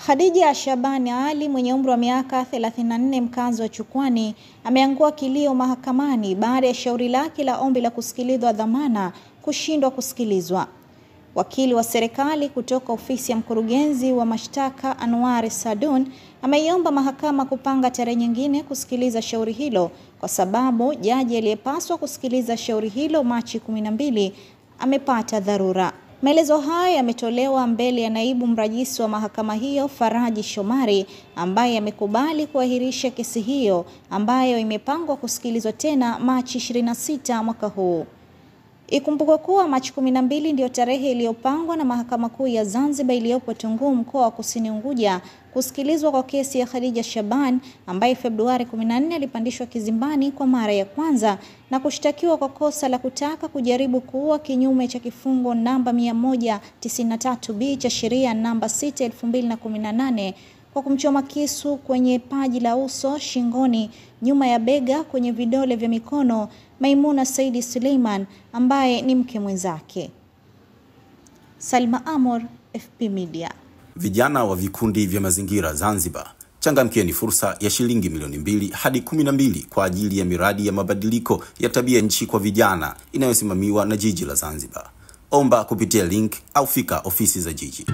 Khadija Shabani Ali mwenye umri wa miaka 34 mkazi wa Chukwani ameangua kilio mahakamani baada ya shauri lake la ombi la kusikilizwa dhamana kushindwa kusikilizwa. Wakili wa serikali kutoka ofisi ya mkurugenzi wa mashtaka Anwar Sadun ameiomba mahakama kupanga tarehe nyingine kusikiliza shauri hilo kwa sababu jaji aliyepaswa kusikiliza shauri hilo Machi 12 amepata dharura. Maelezo hayo yametolewa mbele ya naibu mrajisi wa mahakama hiyo Faraji Shomari ambaye amekubali kuahirisha kesi hiyo ambayo imepangwa kusikilizwa tena Machi 26 mwaka huu. Ikumbukwe kuwa Machi 12 ndio tarehe iliyopangwa na Mahakama Kuu ya Zanzibar iliyopo Tunguu mkoa wa Kusini Unguja kusikilizwa kwa kesi ya Khadija Shabani ambaye Februari 14 alipandishwa kizimbani kwa mara ya kwanza na kushtakiwa kwa kosa la kutaka kujaribu kuua kinyume cha kifungo namba 193B cha sheria namba 6/2018 kwa kumchoma kisu kwenye paji la uso, shingoni, nyuma ya bega, kwenye vidole vya mikono Maimuna Saidi Suleiman ambaye ni mke mwenzake. Salma Amor, FP Media. Vijana wa vikundi vya mazingira Zanzibar, changamkieni fursa ya shilingi milioni 2 hadi 12 kwa ajili ya miradi ya mabadiliko ya tabia nchi kwa vijana inayosimamiwa na jiji la Zanzibar. Omba kupitia link au fika ofisi za jiji.